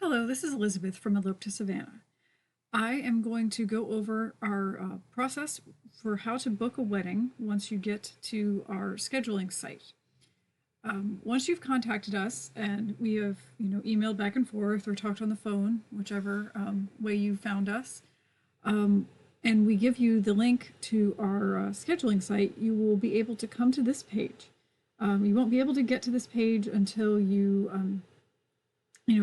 Hello, this is Elizabeth from Elope to Savannah. I am going to go over our process for how to book a wedding once you get to our scheduling site. Once you've contacted us and we have, emailed back and forth or talked on the phone, whichever way you found us, and we give you the link to our scheduling site, you will be able to come to this page. You won't be able to get to this page until you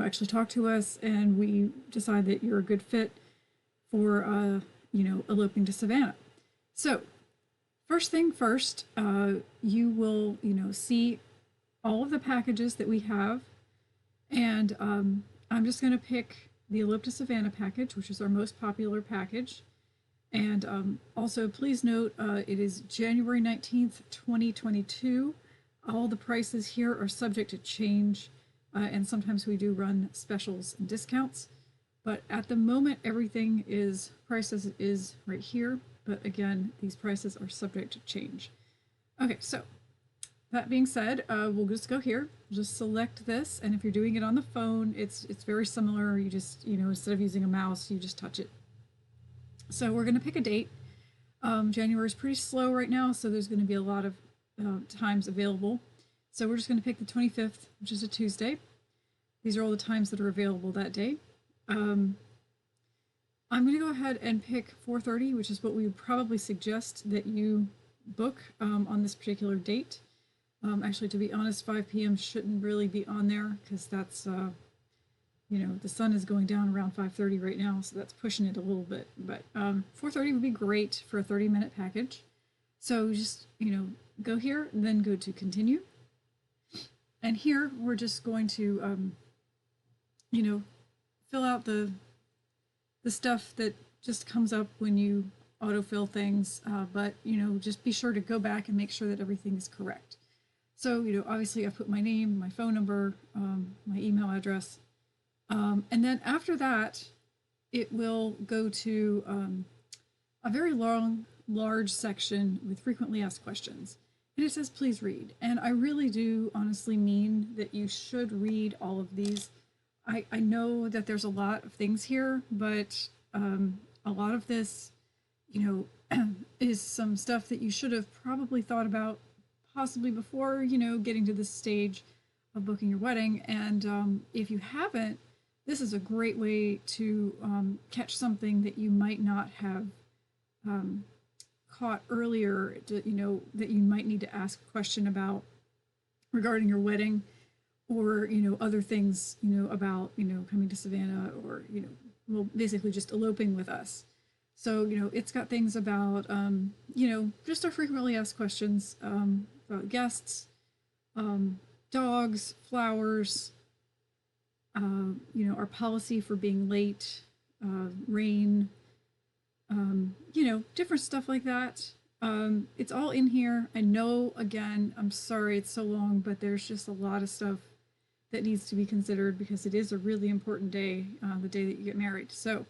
actually talk to us and we decide that you're a good fit for, eloping to Savannah. So, first thing first, you will, see all of the packages that we have. And I'm just going to pick the Elope to Savannah package, which is our most popular package. And also, please note, it is January 19th, 2022. All the prices here are subject to change. And sometimes we do run specials and discounts. But at the moment, everything is priced as it is right here. But again, these prices are subject to change. Okay, so that being said, we'll just go here, just select this. And if you're doing it on the phone, it's very similar. You just, instead of using a mouse, you just touch it. So we're going to pick a date. January is pretty slow right now, so there's going to be a lot of times available. So we're just going to pick the 25th, which is a Tuesday. These are all the times that are available that day. I'm going to go ahead and pick 4:30, which is what we would probably suggest that you book on this particular date. Actually, to be honest, 5 p.m. shouldn't really be on there because that's, the sun is going down around 5:30 right now, so that's pushing it a little bit. But 4:30 would be great for a 30-minute package. So just, go here and then go to continue. And here we're just going to, fill out the stuff that just comes up when you autofill things. But, just be sure to go back and make sure that everything is correct. So, obviously I've put my name, my phone number, my email address. And then after that, it will go to a very large section with frequently asked questions. And it says, please read. And I really do honestly mean that you should read all of these. I know that there's a lot of things here, but a lot of this, is some stuff that you should have probably thought about possibly before, getting to this stage of booking your wedding. And if you haven't, this is a great way to catch something that you might not have caught earlier, that you might need to ask a question about regarding your wedding, or other things about coming to Savannah, or well, basically just eloping with us. So it's got things about just our frequently asked questions about guests, dogs, flowers, our policy for being late, rain, different stuff like that. It's all in here. I know, again, I'm sorry it's so long, but there's just a lot of stuff that needs to be considered because it is a really important day, the day that you get married. So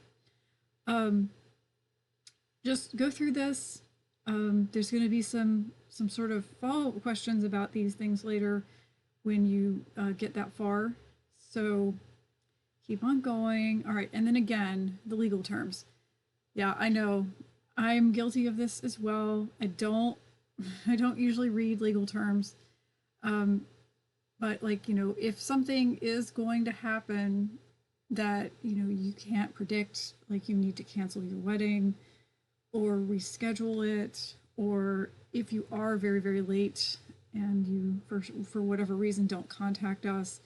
just go through this. There's going to be some sort of follow-up questions about these things later when you get that far. So keep on going. All right, and then again, the legal terms. Yeah, I know. I'm guilty of this as well. I don't usually read legal terms. But if something is going to happen that, you can't predict, like you need to cancel your wedding or reschedule it, or if you are very, very late and you, for whatever reason, don't contact us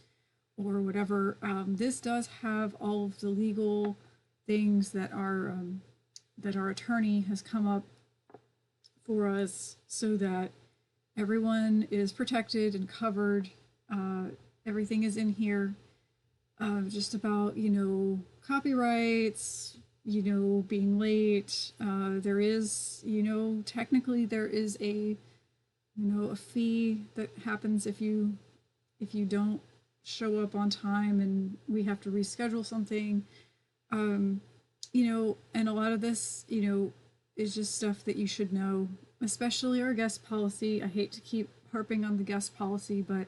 or whatever, this does have all of the legal things that our attorney has come up for us so that everyone is protected and covered. Everything is in here, just about, copyrights, being late. There is, technically there is a fee that happens if you don't show up on time and we have to reschedule something. And a lot of this, is just stuff that you should know, especially our guest policy. I hate to keep harping on the guest policy, but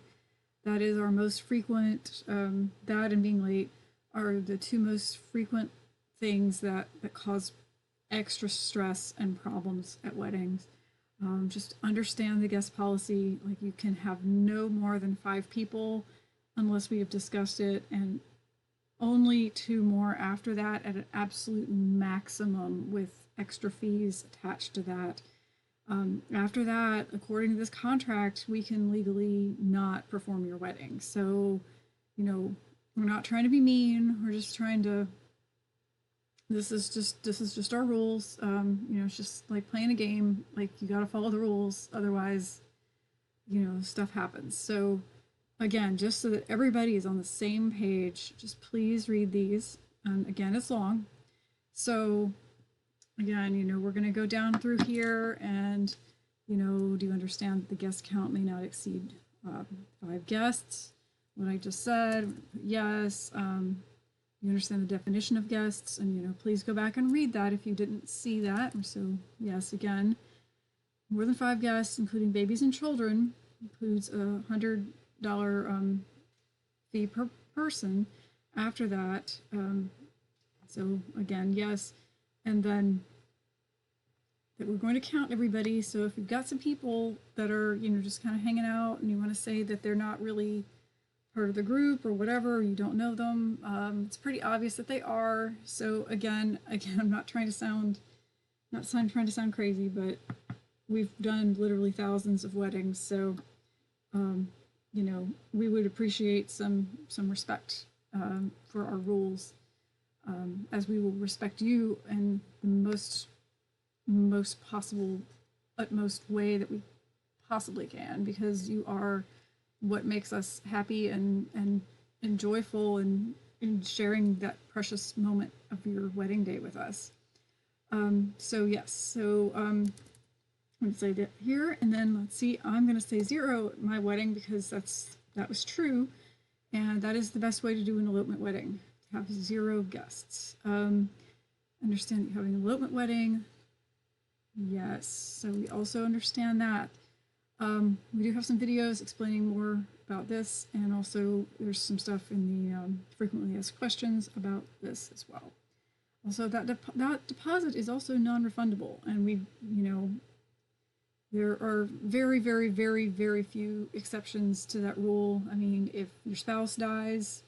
that is our most frequent, that and being late are the two most frequent things that cause extra stress and problems at weddings. Just understand the guest policy. Like, you can have no more than 5 people unless we have discussed it, and only 2 more after that at an absolute maximum with extra fees attached to that. After that, according to this contract, we can legally not perform your wedding. So, we're not trying to be mean. We're just trying to. This is just our rules. It's just like playing a game. Like, you got to follow the rules, otherwise, stuff happens. So, again, just so that everybody is on the same page, just please read these. Again, it's long, so again, we're going to go down through here and, do you understand that the guest count may not exceed 5 guests? What I just said, yes. You understand the definition of guests, and, please go back and read that if you didn't see that. So, yes, again, more than 5 guests, including babies and children, includes $100 fee per person. After that, so again, yes. And then that we're going to count everybody. So if you've got some people that are, just kind of hanging out and you want to say that they're not really part of the group or whatever, or you don't know them, it's pretty obvious that they are. So again, I'm not trying to sound crazy, but we've done literally thousands of weddings. So, we would appreciate some respect for our rules, as we will respect you in the most possible, utmost way that we possibly can, because you are what makes us happy and joyful in sharing that precious moment of your wedding day with us. So yes, so I'm going to say that here, and then let's see, I'm going to say 0 at my wedding because that was true, and that is the best way to do an elopement wedding, to have 0 guests. Understand that you're having an elopement wedding. Yes, so we also understand that. We do have some videos explaining more about this, and also there's some stuff in the frequently asked questions about this as well. Also, that deposit is also non-refundable, and there are very, very, very, very few exceptions to that rule. I mean, if your spouse dies,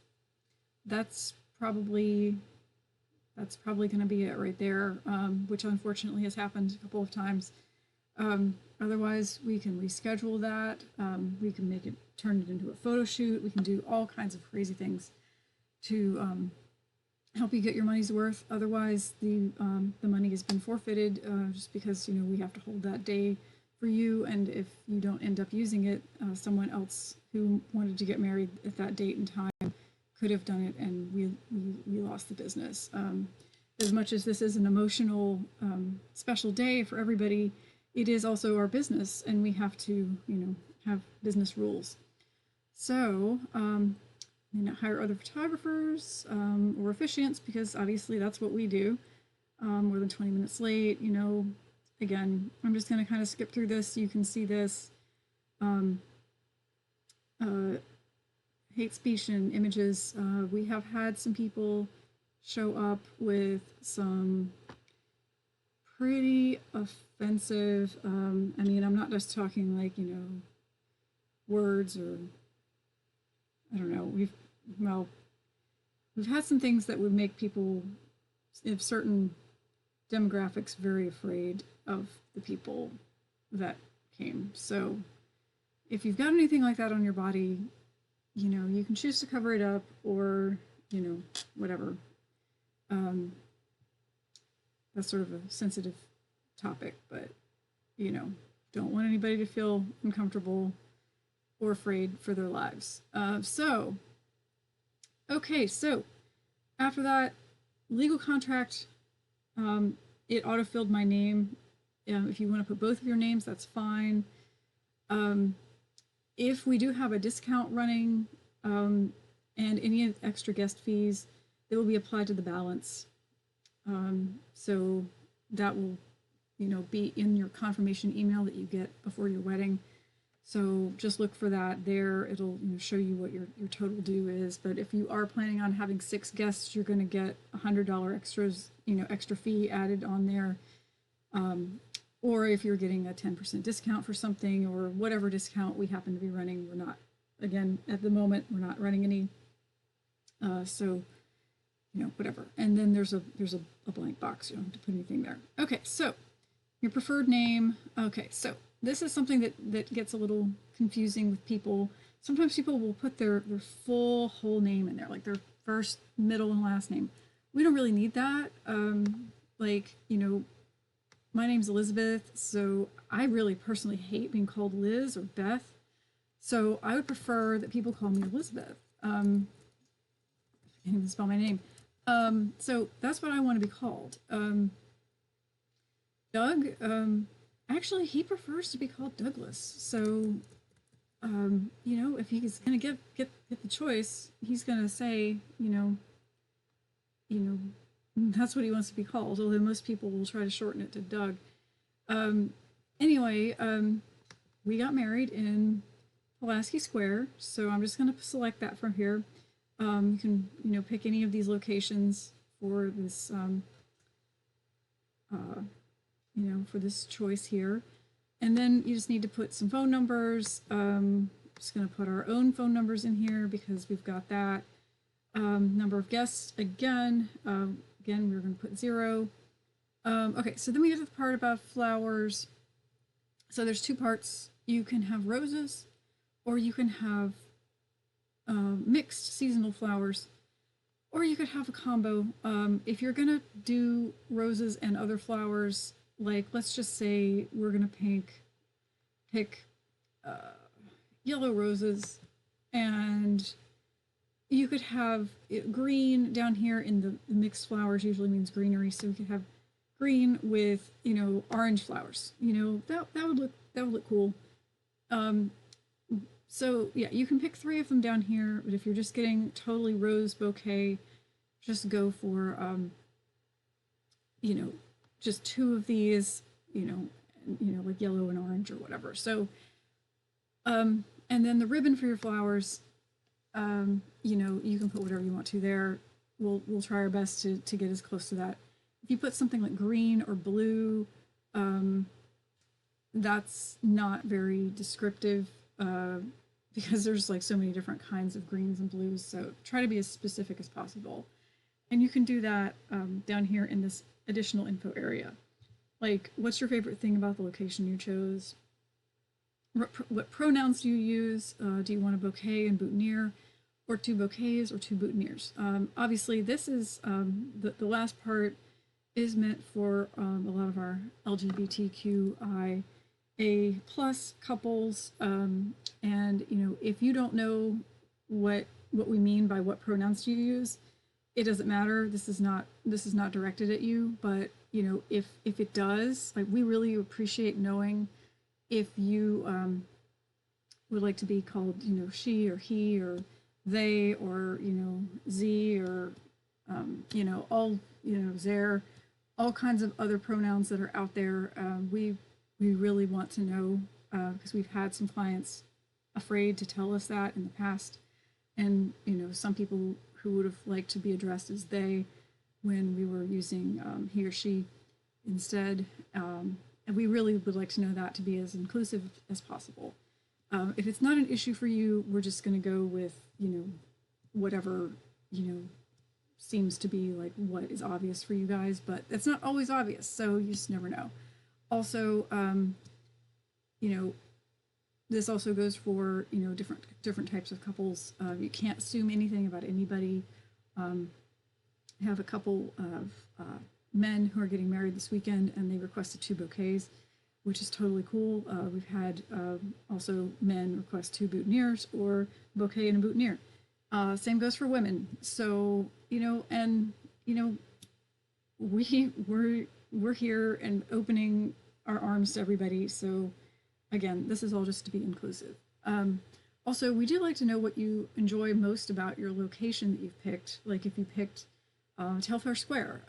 that's probably going to be it right there, which unfortunately has happened a couple of times. Otherwise, we can reschedule that. We can turn it into a photo shoot. We can do all kinds of crazy things to help you get your money's worth. Otherwise, the money has been forfeited, just because we have to hold that day for you. And if you don't end up using it, someone else who wanted to get married at that date and time could have done it, and we lost the business. As much as this is an emotional, special day for everybody, it is also our business, and we have to, have business rules. So, hire other photographers or officiants, because obviously that's what we do. More than 20 minutes late, again, I'm just going to kind of skip through this so you can see this. Hate speech and images. We have had some people show up with some pretty offensive, I'm not just talking like, words, or I don't know. We've had some things that would make people of certain demographics very afraid of the people that came. So if you've got anything like that on your body, you can choose to cover it up, or, whatever. That's sort of a sensitive topic, but, don't want anybody to feel uncomfortable or afraid for their lives. So after that, legal contract, it auto-filled my name. If you want to put both of your names, that's fine. If we do have a discount running, and any extra guest fees, they will be applied to the balance. So that will, be in your confirmation email that you get before your wedding. So just look for that there. It'll show you what your total due is. But if you are planning on having 6 guests, you're going to get $100 extras, extra fee added on there. Or if you're getting a 10% discount for something or whatever discount we happen to be running, we're not, again, at the moment, we're not running any. So, whatever. And then there's a blank box. You don't have to put anything there. Okay, so your preferred name. Okay, so this is something that gets a little confusing with people. Sometimes people will put their full whole name in there, like their first, middle, and last name. We don't really need that. My name's Elizabeth, so I really personally hate being called Liz or Beth. So I would prefer that people call me Elizabeth. I can't even spell my name. So that's what I want to be called. Doug, actually, he prefers to be called Douglas. So, if he's going to get the choice, he's going to say, that's what he wants to be called. Although most people will try to shorten it to Doug. Anyway, we got married in Pulaski Square, so I'm just going to select that from here. You can, pick any of these locations for this, for this choice here. And then you just need to put some phone numbers. Just going to put our own phone numbers in here because we've got that. Number of guests, again, we're going to put 0. Okay, so then we get to the part about flowers. So there's 2 parts. You can have roses or you can have mixed seasonal flowers, or you could have a combo. If you're gonna do roses and other flowers, like let's just say we're gonna pick yellow roses, and you could have green down here in the mixed flowers usually means greenery, so we could have green with orange flowers. That would look cool. So yeah, you can pick 3 of them down here, but if you're just getting totally rose bouquet, just go for just 2 of these, like yellow and orange or whatever. So and then the ribbon for your flowers, you can put whatever you want to there. We'll try our best to get as close to that. If you put something like green or blue, that's not very descriptive. Because there's like so many different kinds of greens and blues, so try to be as specific as possible. And you can do that down here in this additional info area. Like, what's your favorite thing about the location you chose? What pronouns do you use? Do you want a bouquet and boutonniere, or 2 bouquets or 2 boutonnieres? Obviously, this is the last part is meant for a lot of our LGBTQIA+ couples, and if you don't know what we mean by what pronouns do you use, it doesn't matter. This is not directed at you, but if it does, like, we really appreciate knowing if you would like to be called she or he or they or z or all there, all kinds of other pronouns that are out there. We really want to know, because we've had some clients afraid to tell us that in the past, and some people who would have liked to be addressed as they when we were using he or she instead, and we really would like to know that to be as inclusive as possible. If it's not an issue for you, we're just going to go with whatever seems to be like what is obvious for you guys, but it's not always obvious, so you just never know. Also, this also goes for different types of couples. You can't assume anything about anybody. I have a couple of men who are getting married this weekend, and they requested 2 bouquets, which is totally cool. We've had also men request 2 boutonnieres or bouquet and a boutonniere. Same goes for women. So we're here and opening our arms to everybody. So again, this is all just to be inclusive. Also, we do like to know what you enjoy most about your location that you've picked. Like if you picked Telfair Square.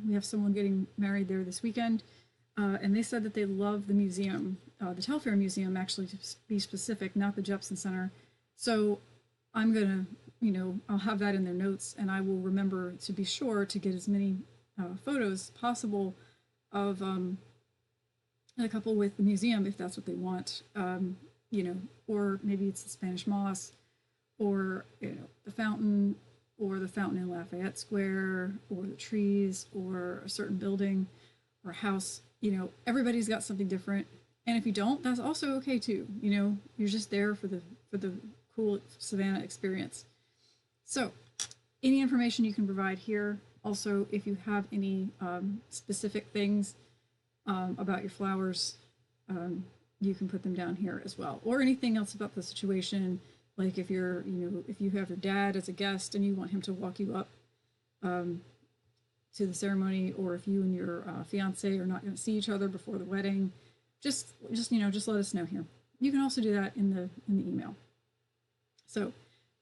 We have someone getting married there this weekend, and they said that they love the museum. the Telfair Museum, actually, to be specific, not the Jepson Center. So I'm going to, I'll have that in their notes, and I will remember to be sure to get as many photos possible of a couple with the museum if that's what they want, or maybe it's the Spanish Moss, or the fountain, or the fountain in Lafayette Square, or the trees, or a certain building or house. Everybody's got something different, and if you don't, that's also okay too. You're just there for the cool Savannah experience. So, any information you can provide here. Also, if you have any specific things about your flowers, you can put them down here as well, or anything else about the situation. Like if if you have your dad as a guest and you want him to walk you up to the ceremony, or if you and your fiance are not going to see each other before the wedding, just let us know here. You can also do that in the email. So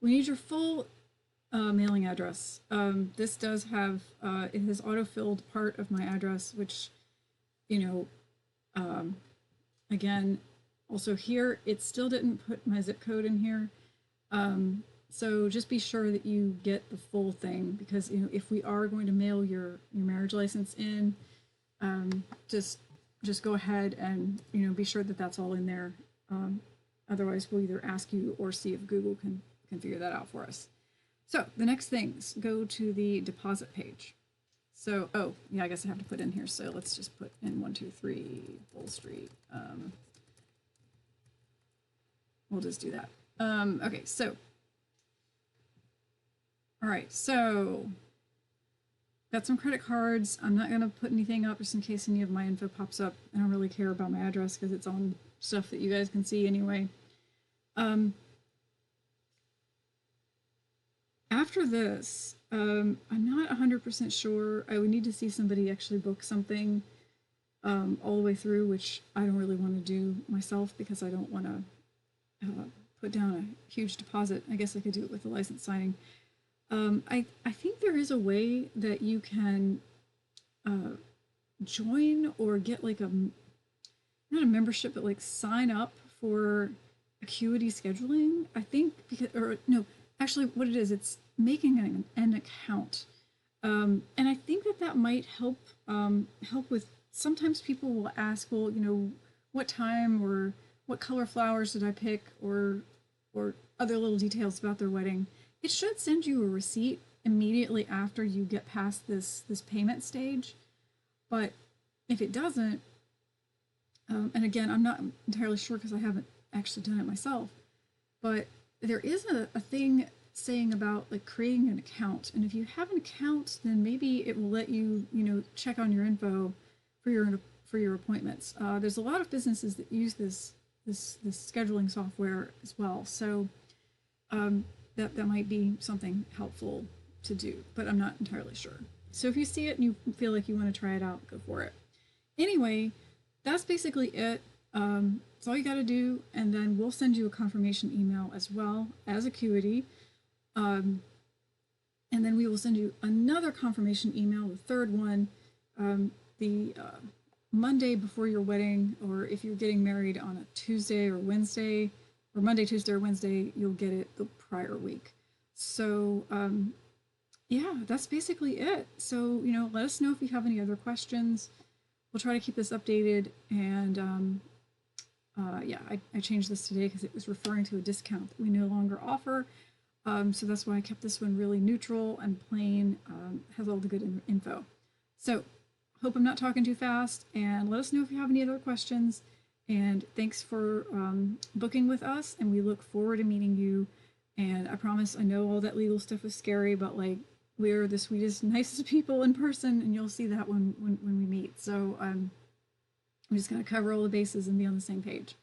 we need your full mailing address. This does have it has autofilled part of my address, which again, also here it still didn't put my zip code in here. So just be sure that you get the full thing, because if we are going to mail your marriage license in, just go ahead and be sure that that's all in there. Otherwise, we'll either ask you or see if Google can figure that out for us. So the next things, go to the deposit page. So, oh yeah, I guess I have to put in here. So let's just put in 123 Bull Street. We'll just do that. Okay, so, all right, so got some credit cards. I'm not going to put anything up just in case any of my info pops up. I don't really care about my address because it's on stuff that you guys can see anyway. After this, I'm not 100% sure. I would need to see somebody actually book something all the way through, which I don't really want to do myself because I don't want to put down a huge deposit. I guess I could do it with the license signing. I think there is a way that you can join or get like not a membership, but like sign up for Acuity scheduling. I think actually what it is, it's making an account. And I think that might help with, sometimes people will ask, well, what time or what color flowers did I pick, or other little details about their wedding. It should send you a receipt immediately after you get past this payment stage. But if it doesn't, and again, I'm not entirely sure because I haven't actually done it myself, but there is a thing saying about like creating an account. And if you have an account, then maybe it will let you, check on your info for your appointments. There's a lot of businesses that use this scheduling software as well. So that might be something helpful to do, but I'm not entirely sure. So if you see it and you feel like you want to try it out, go for it. Anyway, that's basically it. That's all you got to do, and then we'll send you a confirmation email as well as Acuity. And then we will send you another confirmation email, the third one, the Monday before your wedding, or if you're getting married on a Tuesday or Wednesday, or Monday, Tuesday, or Wednesday, you'll get it the prior week. So, yeah, that's basically it. So, let us know if you have any other questions. We'll try to keep this updated. And yeah, I changed this today because it was referring to a discount that we no longer offer. So that's why I kept this one really neutral and plain, has all the good info. So, hope I'm not talking too fast, and let us know if you have any other questions. And thanks for booking with us, and we look forward to meeting you. And I promise, I know all that legal stuff is scary, but like, we're the sweetest, nicest people in person, and you'll see that when we meet. So I'm just going to cover all the bases and be on the same page.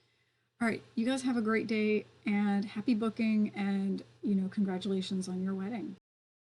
All right, you guys have a great day, and happy booking, and congratulations on your wedding.